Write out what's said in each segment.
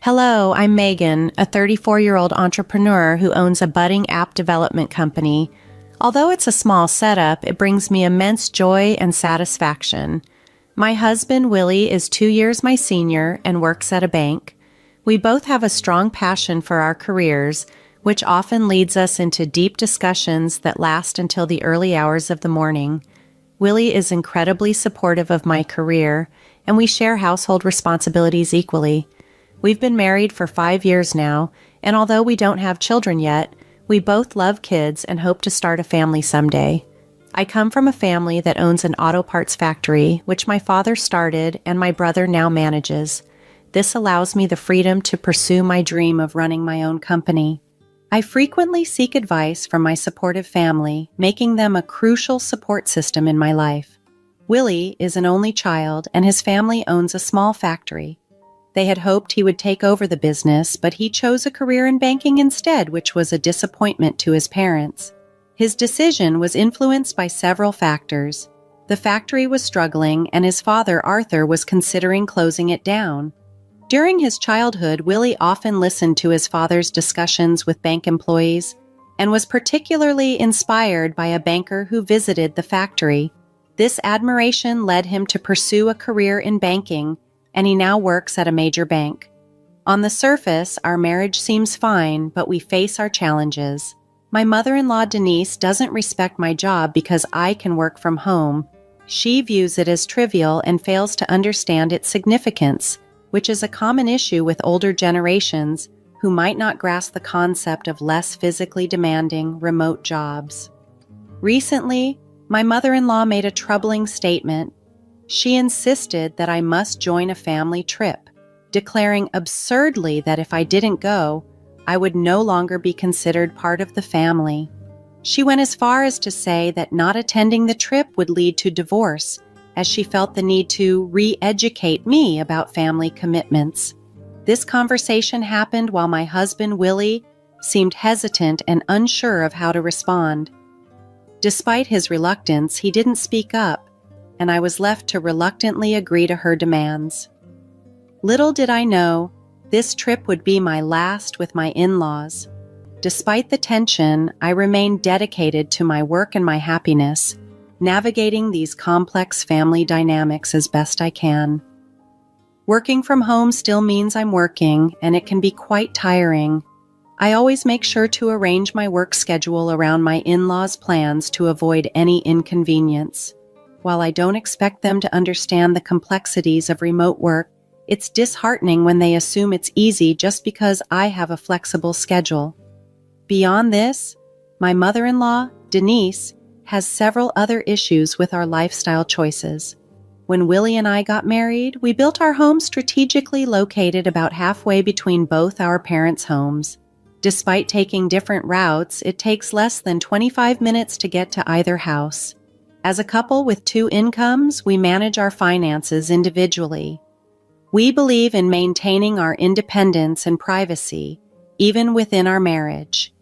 Hello, I'm Megan, a 34-year-old entrepreneur who owns a budding app development company. Although it's a small setup, it brings me immense joy and satisfaction. My husband, Willie, is 2 years my senior and works at a bank. We both have a strong passion for our careers, which often leads us into deep discussions that last until the early hours of the morning. Willie is incredibly supportive of my career, and we share household responsibilities equally. We've been married for 5 years now, and although we don't have children yet, we both love kids and hope to start a family someday. I come from a family that owns an auto parts factory, which my father started and my brother now manages. This allows me the freedom to pursue my dream of running my own company. I frequently seek advice from my supportive family, making them a crucial support system in my life. Willie is an only child, and his family owns a small factory. They had hoped he would take over the business, but he chose a career in banking instead, which was a disappointment to his parents. His decision was influenced by several factors. The factory was struggling, and his father, Arthur, was considering closing it down. During his childhood, Willie often listened to his father's discussions with bank employees and was particularly inspired by a banker who visited the factory. This admiration led him to pursue a career in banking, and he now works at a major bank. On the surface, our marriage seems fine, but we face our challenges. My mother-in-law, Denise, doesn't respect my job because I can work from home. She views it as trivial and fails to understand its significance, which is a common issue with older generations who might not grasp the concept of less physically demanding remote jobs. Recently, my mother-in-law made a troubling statement. She insisted that I must join a family trip, declaring absurdly that if I didn't go, I would no longer be considered part of the family. She went as far as to say that not attending the trip would lead to divorce, as she felt the need to re-educate me about family commitments. This conversation happened while my husband, Willie, seemed hesitant and unsure of how to respond. Despite his reluctance, he didn't speak up, and I was left to reluctantly agree to her demands. Little did I know, this trip would be my last with my in-laws. Despite the tension, I remained dedicated to my work and my happiness, navigating these complex family dynamics as best I can. Working from home still means I'm working, and it can be quite tiring. I always make sure to arrange my work schedule around my in-laws' plans to avoid any inconvenience. While I don't expect them to understand the complexities of remote work, it's disheartening when they assume it's easy just because I have a flexible schedule. Beyond this, my mother-in-law, Denise, has several other issues with our lifestyle choices. When Willie and I got married, we built our home strategically located about halfway between both our parents' homes. Despite taking different routes, it takes less than 25 minutes to get to either house. As a couple with 2 incomes, we manage our finances individually. We believe in maintaining our independence and privacy, even within our marriage.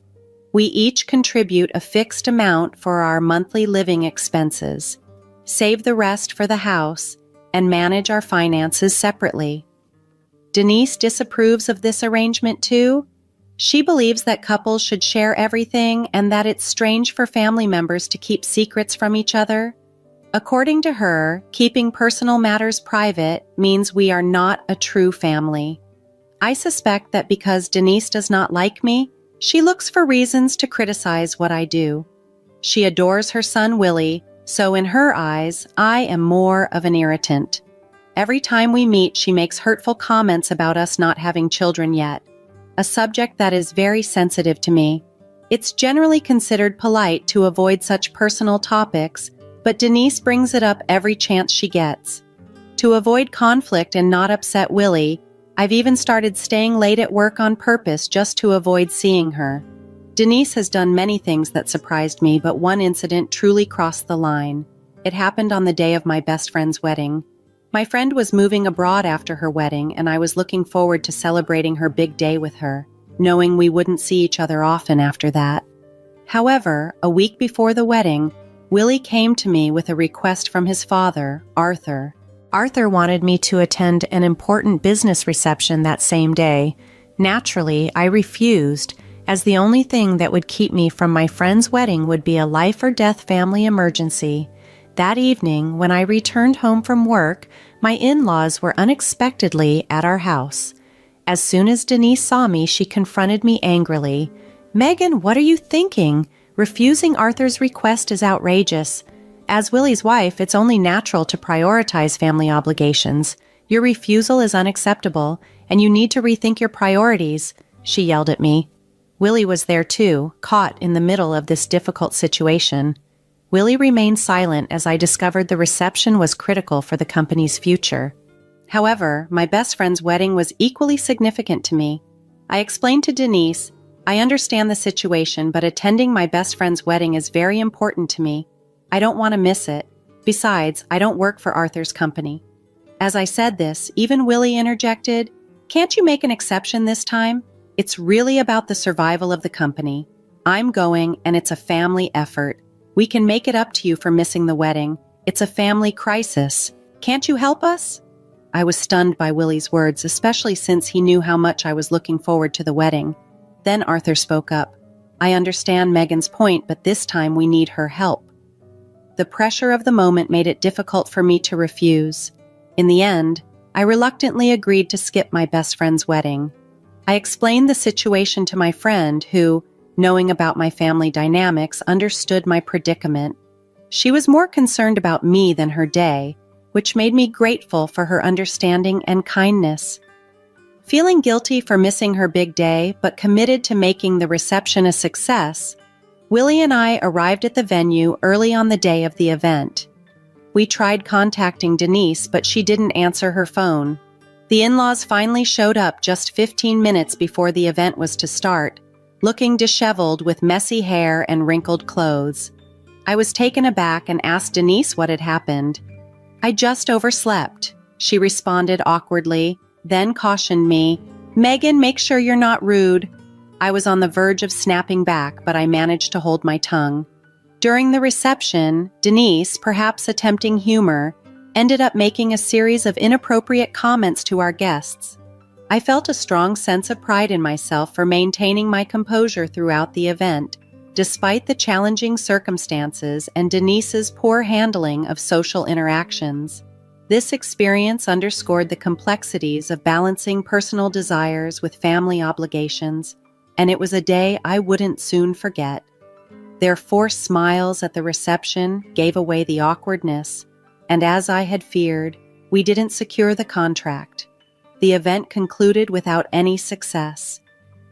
We each contribute a fixed amount for our monthly living expenses, save the rest for the house, and manage our finances separately. Denise disapproves of this arrangement too. She believes that couples should share everything and that it's strange for family members to keep secrets from each other. According to her, keeping personal matters private means we are not a true family. I suspect that because Denise does not like me, she looks for reasons to criticize what I do. She adores her son Willie, so in her eyes, I am more of an irritant. Every time we meet, she makes hurtful comments about us not having children yet, a subject that is very sensitive to me. It's generally considered polite to avoid such personal topics, but Denise brings it up every chance she gets. To avoid conflict and not upset Willie, I've even started staying late at work on purpose just to avoid seeing her. Denise has done many things that surprised me, but one incident truly crossed the line. It happened on the day of my best friend's wedding. My friend was moving abroad after her wedding, and I was looking forward to celebrating her big day with her, knowing we wouldn't see each other often after that. However, a week before the wedding, Willie came to me with a request from his father, Arthur. Arthur wanted me to attend an important business reception that same day. Naturally, I refused, as the only thing that would keep me from my friend's wedding would be a life-or-death family emergency. That evening, when I returned home from work, my in-laws were unexpectedly at our house. As soon as Denise saw me, she confronted me angrily. "Megan, what are you thinking? Refusing Arthur's request is outrageous. As Willie's wife, it's only natural to prioritize family obligations. Your refusal is unacceptable, and you need to rethink your priorities," she yelled at me. Willie was there too, caught in the middle of this difficult situation. Willie remained silent as I discovered the reception was critical for the company's future. However, my best friend's wedding was equally significant to me. I explained to Denise, "I understand the situation, but attending my best friend's wedding is very important to me. I don't want to miss it. Besides, I don't work for Arthur's company." As I said this, even Willie interjected, "Can't you make an exception this time? It's really about the survival of the company. I'm going, and it's a family effort. We can make it up to you for missing the wedding. It's a family crisis. Can't you help us?" I was stunned by Willie's words, especially since he knew how much I was looking forward to the wedding. Then Arthur spoke up. "I understand Megan's point, but this time we need her help." The pressure of the moment made it difficult for me to refuse. In the end, I reluctantly agreed to skip my best friend's wedding. I explained the situation to my friend who, knowing about my family dynamics, understood my predicament. She was more concerned about me than her day, which made me grateful for her understanding and kindness. Feeling guilty for missing her big day, but committed to making the reception a success, Willie and I arrived at the venue early on the day of the event. We tried contacting Denise, but she didn't answer her phone. The in-laws finally showed up just 15 minutes before the event was to start, looking disheveled with messy hair and wrinkled clothes. I was taken aback and asked Denise what had happened. "I just overslept," she responded awkwardly, then cautioned me, "Megan, make sure you're not rude." I was on the verge of snapping back, but I managed to hold my tongue. During the reception, Denise, perhaps attempting humor, ended up making a series of inappropriate comments to our guests. I felt a strong sense of pride in myself for maintaining my composure throughout the event, despite the challenging circumstances and Denise's poor handling of social interactions. This experience underscored the complexities of balancing personal desires with family obligations, and it was a day I wouldn't soon forget. Their forced smiles at the reception gave away the awkwardness, and as I had feared, we didn't secure the contract. The event concluded without any success.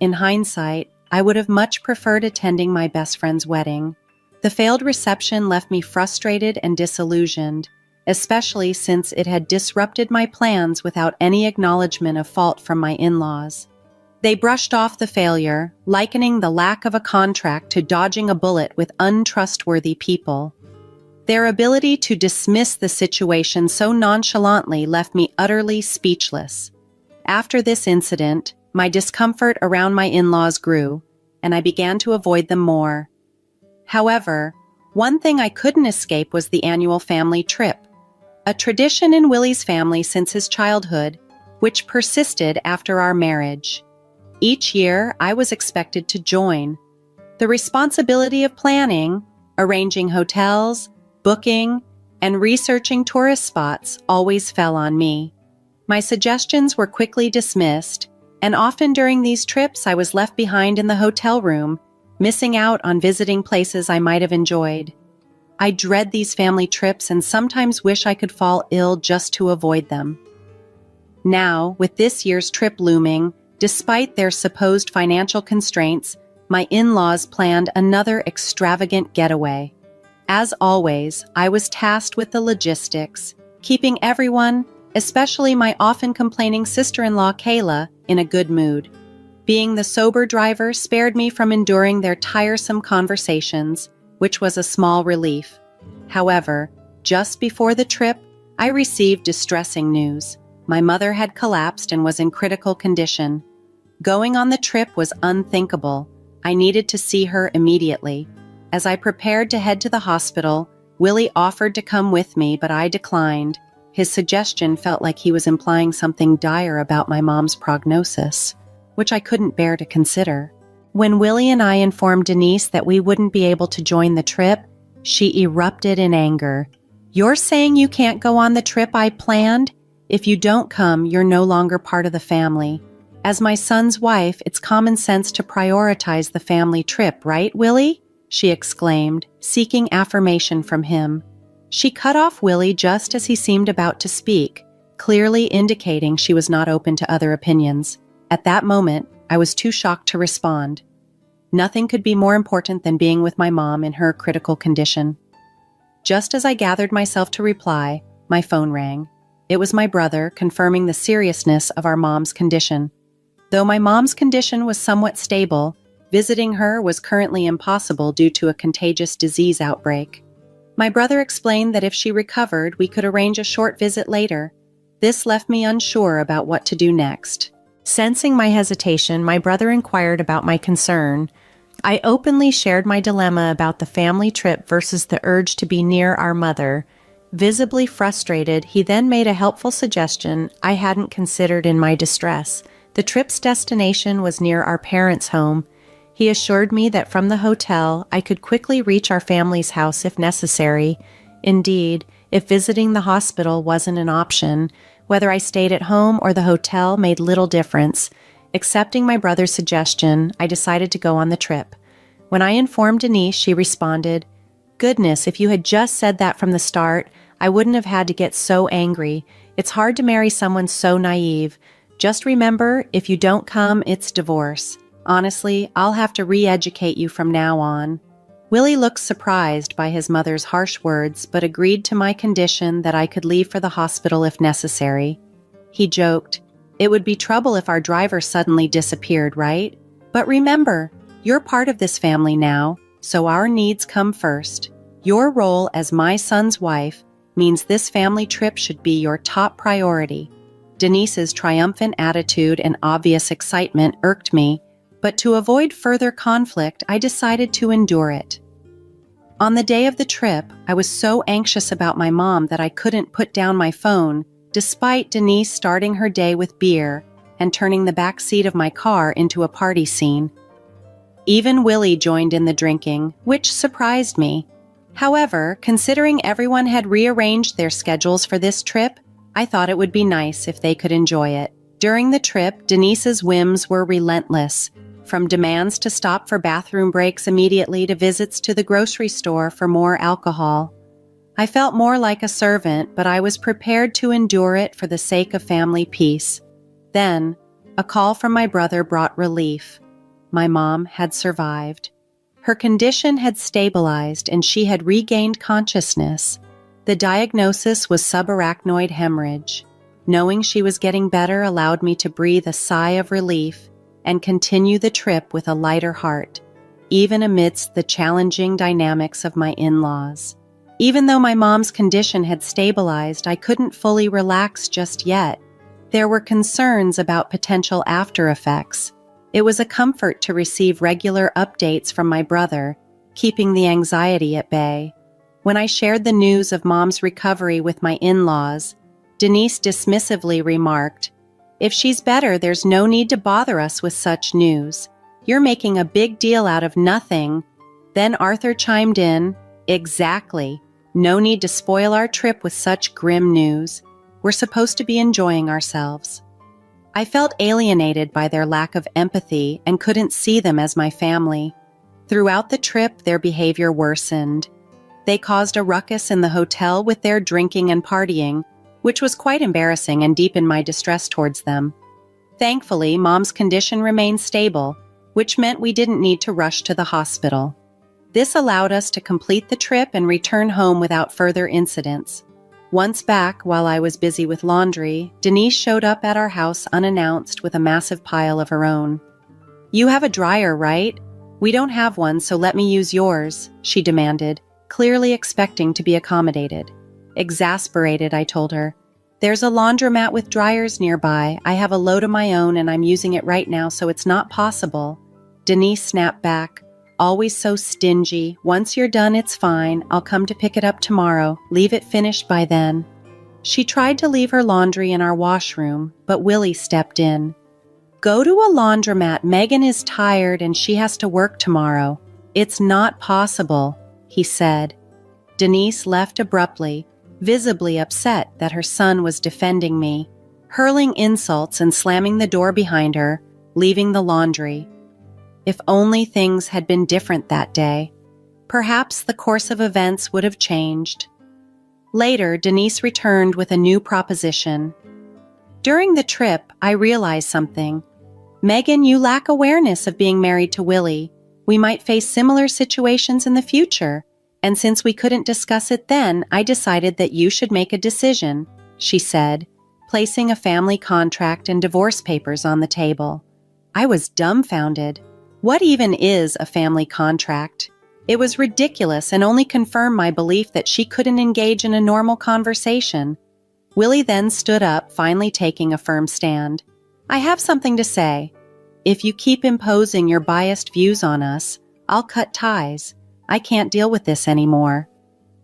In hindsight, I would have much preferred attending my best friend's wedding. The failed reception left me frustrated and disillusioned, especially since it had disrupted my plans without any acknowledgement of fault from my in-laws. They brushed off the failure, likening the lack of a contract to dodging a bullet with untrustworthy people. Their ability to dismiss the situation so nonchalantly left me utterly speechless. After this incident, my discomfort around my in-laws grew, and I began to avoid them more. However, one thing I couldn't escape was the annual family trip, a tradition in Willie's family since his childhood, which persisted after our marriage. Each year, I was expected to join. The responsibility of planning, arranging hotels, booking, and researching tourist spots always fell on me. My suggestions were quickly dismissed, and often during these trips I was left behind in the hotel room, missing out on visiting places I might have enjoyed. I dread these family trips and sometimes wish I could fall ill just to avoid them. Now, with this year's trip looming, despite their supposed financial constraints, my in-laws planned another extravagant getaway. As always, I was tasked with the logistics, keeping everyone, especially my often complaining sister-in-law Kayla, in a good mood. Being the sober driver spared me from enduring their tiresome conversations, which was a small relief. However, just before the trip, I received distressing news. My mother had collapsed and was in critical condition. Going on the trip was unthinkable. I needed to see her immediately. As I prepared to head to the hospital, Willie offered to come with me, but I declined. His suggestion felt like he was implying something dire about my mom's prognosis, which I couldn't bear to consider. When Willie and I informed Denise that we wouldn't be able to join the trip, she erupted in anger. "You're saying you can't go on the trip I planned? If you don't come, you're no longer part of the family. As my son's wife, it's common sense to prioritize the family trip, right, Willie?" she exclaimed, seeking affirmation from him. She cut off Willie just as he seemed about to speak, clearly indicating she was not open to other opinions. At that moment, I was too shocked to respond. Nothing could be more important than being with my mom in her critical condition. Just as I gathered myself to reply, my phone rang. It was my brother, confirming the seriousness of our mom's condition. Though my mom's condition was somewhat stable, visiting her was currently impossible due to a contagious disease outbreak. My brother explained that if she recovered, we could arrange a short visit later. This left me unsure about what to do next. Sensing my hesitation, my brother inquired about my concern. I openly shared my dilemma about the family trip versus the urge to be near our mother. Visibly frustrated, he then made a helpful suggestion I hadn't considered in my distress. The trip's destination was near our parents' home. He assured me that from the hotel, I could quickly reach our family's house if necessary. Indeed, if visiting the hospital wasn't an option, whether I stayed at home or the hotel made little difference. Accepting my brother's suggestion, I decided to go on the trip. When I informed Denise, she responded, "Goodness, if you had just said that from the start, I wouldn't have had to get so angry. It's hard to marry someone so naive. Just remember, if you don't come, it's divorce. Honestly, I'll have to re-educate you from now on." Willie looked surprised by his mother's harsh words, but agreed to my condition that I could leave for the hospital if necessary. He joked, "It would be trouble if our driver suddenly disappeared, right? But remember, you're part of this family now, so our needs come first. Your role as my son's wife means this family trip should be your top priority." Denise's triumphant attitude and obvious excitement irked me, but to avoid further conflict, I decided to endure it. On the day of the trip, I was so anxious about my mom that I couldn't put down my phone, despite Denise starting her day with beer and turning the back seat of my car into a party scene. Even Willie joined in the drinking, which surprised me. However, considering everyone had rearranged their schedules for this trip, I thought it would be nice if they could enjoy it. During the trip, Denise's whims were relentless, from demands to stop for bathroom breaks immediately to visits to the grocery store for more alcohol. I felt more like a servant, but I was prepared to endure it for the sake of family peace. Then, a call from my brother brought relief. My mom had survived. Her condition had stabilized and she had regained consciousness. The diagnosis was subarachnoid hemorrhage. Knowing she was getting better allowed me to breathe a sigh of relief and continue the trip with a lighter heart, even amidst the challenging dynamics of my in-laws. Even though my mom's condition had stabilized, I couldn't fully relax just yet. There were concerns about potential after effects. It was a comfort to receive regular updates from my brother, keeping the anxiety at bay. When I shared the news of Mom's recovery with my in-laws, Denise dismissively remarked, "If she's better, there's no need to bother us with such news. You're making a big deal out of nothing." Then Arthur chimed in, "Exactly. No need to spoil our trip with such grim news. We're supposed to be enjoying ourselves." I felt alienated by their lack of empathy and couldn't see them as my family. Throughout the trip, their behavior worsened. They caused a ruckus in the hotel with their drinking and partying, which was quite embarrassing and deepened my distress towards them. Thankfully, Mom's condition remained stable, which meant we didn't need to rush to the hospital. This allowed us to complete the trip and return home without further incidents. Once back, while I was busy with laundry, Denise showed up at our house unannounced with a massive pile of her own. "You have a dryer, right? We don't have one, so let me use yours," she demanded, clearly expecting to be accommodated. Exasperated, I told her, "There's a laundromat with dryers nearby. I have a load of my own and I'm using it right now, so it's not possible." Denise snapped back, "Always so stingy. Once you're done, it's fine. I'll come to pick it up tomorrow. Leave it finished by then." She tried to leave her laundry in our washroom, but Willie stepped in. "Go to a laundromat. Megan is tired and she has to work tomorrow. It's not possible," he said. Denise left abruptly, visibly upset that her son was defending me, hurling insults and slamming the door behind her, leaving the laundry. If only things had been different that day. Perhaps the course of events would have changed. Later, Denise returned with a new proposition. "During the trip, I realized something. Megan, you lack awareness of being married to Willie. We might face similar situations in the future, and since we couldn't discuss it then, I decided that you should make a decision," she said, placing a family contract and divorce papers on the table. I was dumbfounded. What even is a family contract? It was ridiculous and only confirmed my belief that she couldn't engage in a normal conversation. Willie then stood up, finally taking a firm stand. "I have something to say. If you keep imposing your biased views on us, I'll cut ties. I can't deal with this anymore."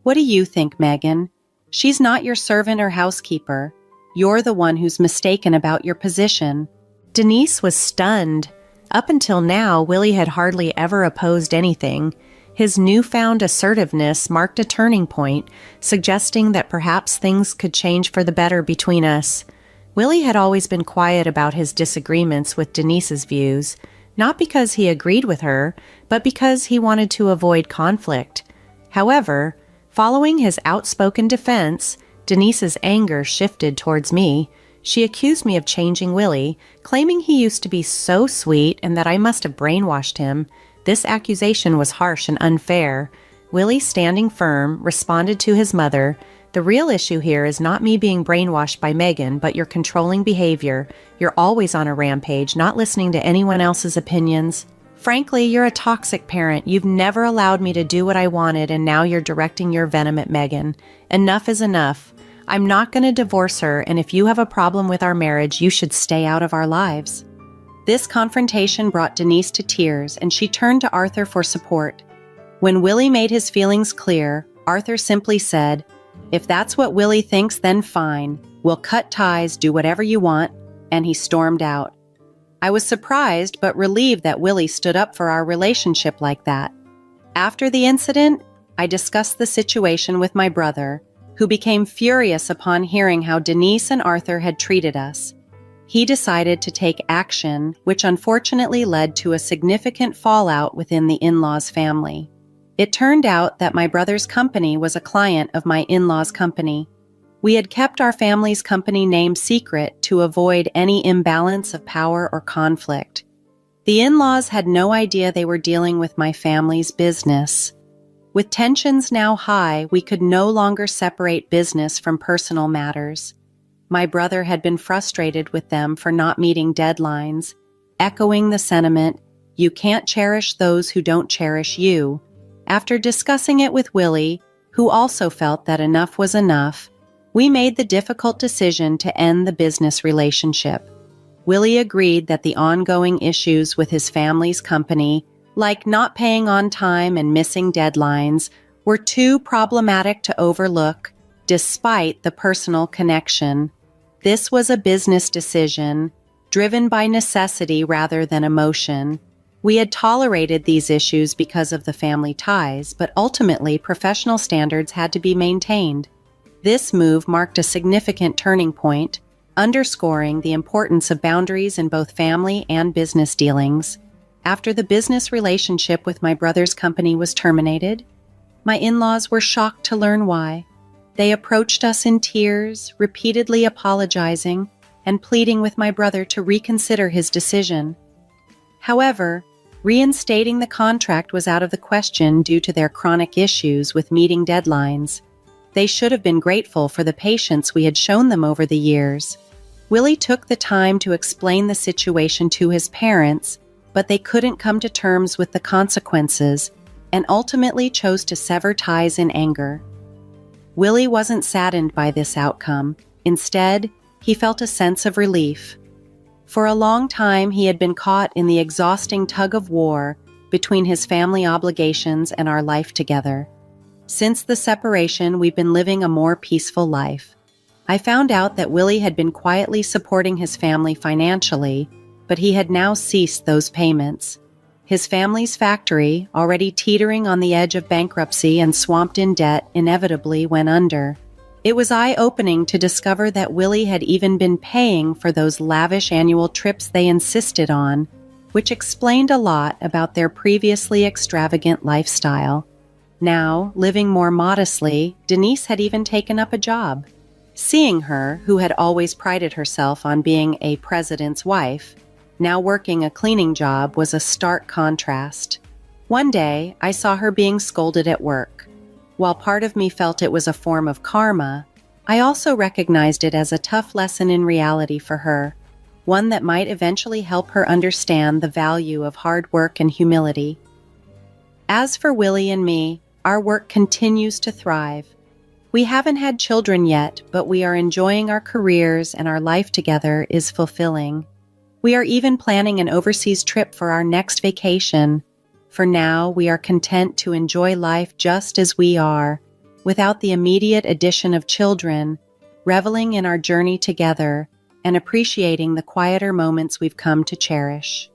"What do you think, Megan? She's not your servant or housekeeper. You're the one who's mistaken about your position." Denise was stunned. Up until now, Willie had hardly ever opposed anything. His newfound assertiveness marked a turning point, suggesting that perhaps things could change for the better between us. Willie had always been quiet about his disagreements with Denise's views, not because he agreed with her, but because he wanted to avoid conflict. However, following his outspoken defense, Denise's anger shifted towards me. She accused me of changing Willie, claiming he used to be so sweet and that I must have brainwashed him. This accusation was harsh and unfair. Willie, standing firm, responded to his mother, "The real issue here is not me being brainwashed by Megan, but your controlling behavior. You're always on a rampage, not listening to anyone else's opinions. Frankly, you're a toxic parent. You've never allowed me to do what I wanted, and now you're directing your venom at Megan. Enough is enough. I'm not going to divorce her, and if you have a problem with our marriage, you should stay out of our lives." This confrontation brought Denise to tears, and she turned to Arthur for support. When Willie made his feelings clear, Arthur simply said, "If that's what Willie thinks, then fine. We'll cut ties, do whatever you want," and he stormed out. I was surprised but relieved that Willie stood up for our relationship like that. After the incident, I discussed the situation with my brother, who became furious upon hearing how Denise and Arthur had treated us. He decided to take action, which unfortunately led to a significant fallout within the in-laws' family. It turned out that my brother's company was a client of my in-laws' company. We had kept our family's company name secret to avoid any imbalance of power or conflict. The in-laws had no idea they were dealing with my family's business. With tensions now high, we could no longer separate business from personal matters. My brother had been frustrated with them for not meeting deadlines, echoing the sentiment, "You can't cherish those who don't cherish you." After discussing it with Willie, who also felt that enough was enough, we made the difficult decision to end the business relationship. Willie agreed that the ongoing issues with his family's company, like not paying on time and missing deadlines, were too problematic to overlook, despite the personal connection. This was a business decision, driven by necessity rather than emotion. We had tolerated these issues because of the family ties, but ultimately professional standards had to be maintained. This move marked a significant turning point, underscoring the importance of boundaries in both family and business dealings. After the business relationship with my brother's company was terminated, my in-laws were shocked to learn why. They approached us in tears, repeatedly apologizing and pleading with my brother to reconsider his decision. However, reinstating the contract was out of the question due to their chronic issues with meeting deadlines. They should have been grateful for the patience we had shown them over the years. Willie took the time to explain the situation to his parents, but they couldn't come to terms with the consequences and ultimately chose to sever ties in anger. Willie wasn't saddened by this outcome. Instead, he felt a sense of relief. For a long time, he had been caught in the exhausting tug-of-war between his family obligations and our life together. Since the separation, we've been living a more peaceful life. I found out that Willie had been quietly supporting his family financially, but he had now ceased those payments. His family's factory, already teetering on the edge of bankruptcy and swamped in debt, inevitably went under. It was eye-opening to discover that Willie had even been paying for those lavish annual trips they insisted on, which explained a lot about their previously extravagant lifestyle. Now, living more modestly, Denise had even taken up a job. Seeing her, who had always prided herself on being a president's wife, now working a cleaning job was a stark contrast. One day, I saw her being scolded at work. While part of me felt it was a form of karma, I also recognized it as a tough lesson in reality for her, one that might eventually help her understand the value of hard work and humility. As for Willie and me, our work continues to thrive. We haven't had children yet, but we are enjoying our careers and our life together is fulfilling. We are even planning an overseas trip for our next vacation. For now, we are content to enjoy life just as we are, without the immediate addition of children, reveling in our journey together and appreciating the quieter moments we've come to cherish.